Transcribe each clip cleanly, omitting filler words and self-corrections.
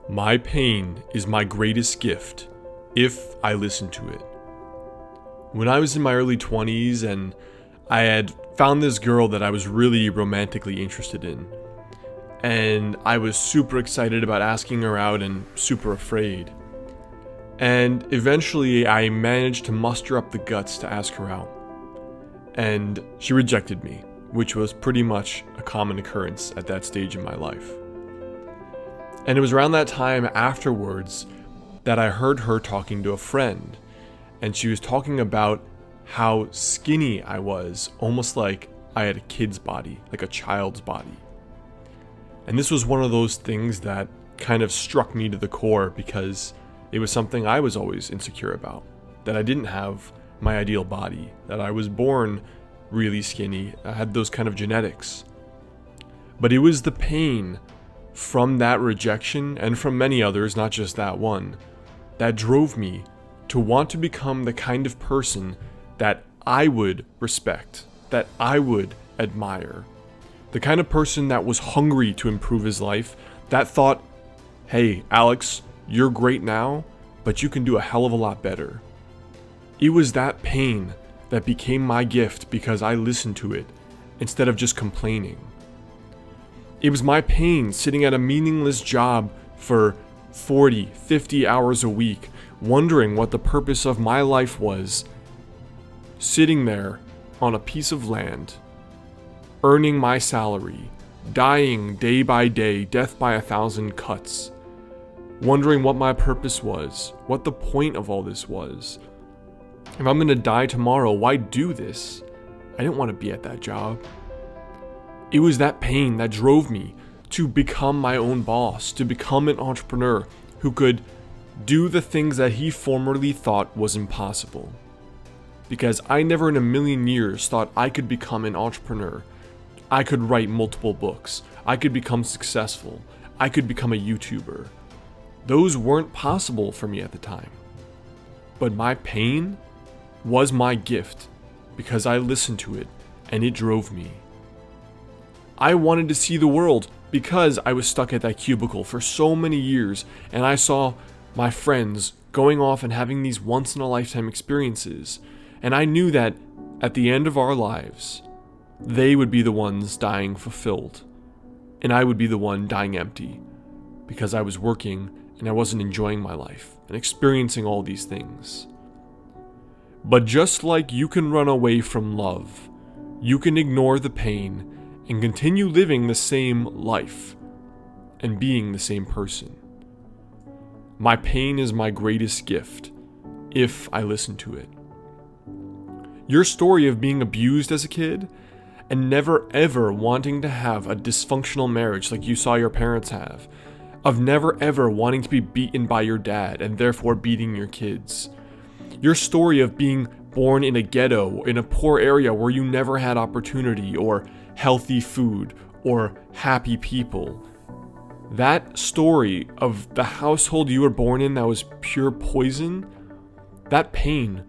My pain is my greatest gift if I listen to it. When I was in my early 20s and I had found this girl that I was really romantically interested in, and I was super excited about asking her out and super afraid. And eventually I managed to muster up the guts to ask her out. And she rejected me, which was pretty much a common occurrence at that stage in my life. And it was around that time afterwards that I heard her talking to a friend, and she was talking about how skinny I was, almost like I had a kid's body, like a child's body. And this was one of those things that kind of struck me to the core because it was something I was always insecure about, that I didn't have my ideal body, that I was born really skinny, I had those kind of genetics. But it was the pain from that rejection, and from many others, not just that one, that drove me to want to become the kind of person that I would respect, that I would admire. The kind of person that was hungry to improve his life, that thought, hey, Alex, you're great now, but you can do a hell of a lot better. It was that pain that became my gift because I listened to it instead of just complaining. It was my pain sitting at a meaningless job for 40, 50 hours a week, wondering what the purpose of my life was, sitting there on a piece of land, earning my salary, dying day by day, death by 1,000 cuts, wondering what my purpose was, what the point of all this was. If I'm gonna die tomorrow, why do this? I didn't want to be at that job. It was that pain that drove me to become my own boss, to become an entrepreneur who could do the things that he formerly thought was impossible. Because I never in a million years thought I could become an entrepreneur. I could write multiple books. I could become successful. I could become a YouTuber. Those weren't possible for me at the time. But my pain was my gift because I listened to it and it drove me. I wanted to see the world because I was stuck at that cubicle for so many years, and I saw my friends going off and having these once-in-a-lifetime experiences, and I knew that at the end of our lives, they would be the ones dying fulfilled, and I would be the one dying empty because I was working and I wasn't enjoying my life and experiencing all these things. But just like you can run away from love, you can ignore the pain and continue living the same life and being the same person. My pain is my greatest gift if I listen to it. Your story of being abused as a kid and never ever wanting to have a dysfunctional marriage like you saw your parents have, of never ever wanting to be beaten by your dad and therefore beating your kids. Your story of being born in a ghetto, in a poor area where you never had opportunity or healthy food or happy people. That story of the household you were born in that was pure poison, that pain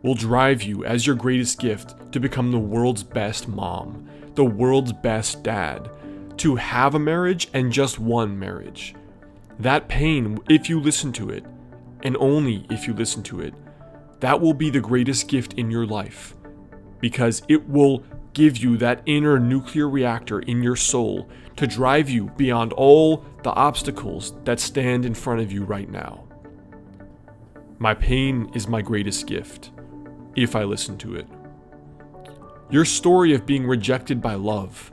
will drive you as your greatest gift to become the world's best mom, the world's best dad, to have a marriage and just one marriage. That pain, if you listen to it, and only if you listen to it, that will be the greatest gift in your life, because it will give you that inner nuclear reactor in your soul to drive you beyond all the obstacles that stand in front of you right now. My pain is my greatest gift, if I listen to it. Your story of being rejected by love,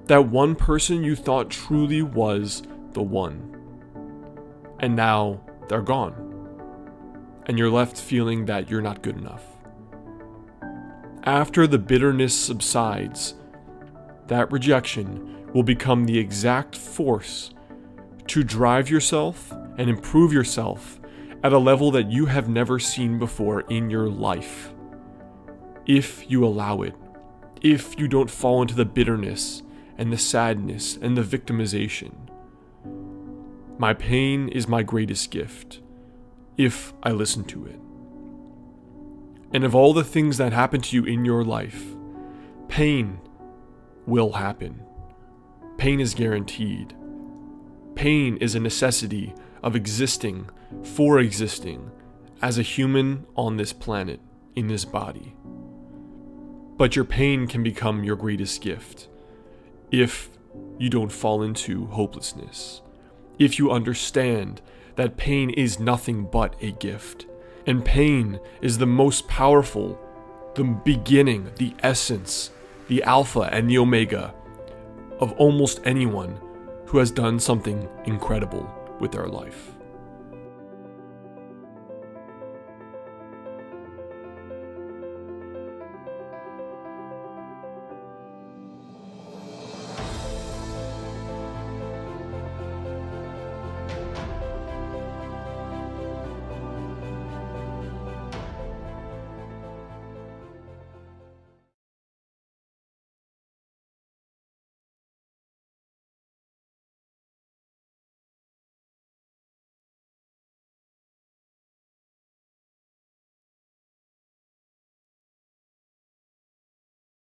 that one person you thought truly was the one, and now they're gone, and you're left feeling that you're not good enough. After the bitterness subsides, that rejection will become the exact force to drive yourself and improve yourself at a level that you have never seen before in your life. If you allow it, if you don't fall into the bitterness and the sadness and the victimization. My pain is my greatest gift, if I listen to it. And of all the things that happen to you in your life, pain will happen. Pain is guaranteed. Pain is a necessity of existing for existing as a human on this planet, in this body. But your pain can become your greatest gift if you don't fall into hopelessness. If you understand that pain is nothing but a gift, and pain is the most powerful, the beginning, the essence, the alpha and the omega of almost anyone who has done something incredible with their life.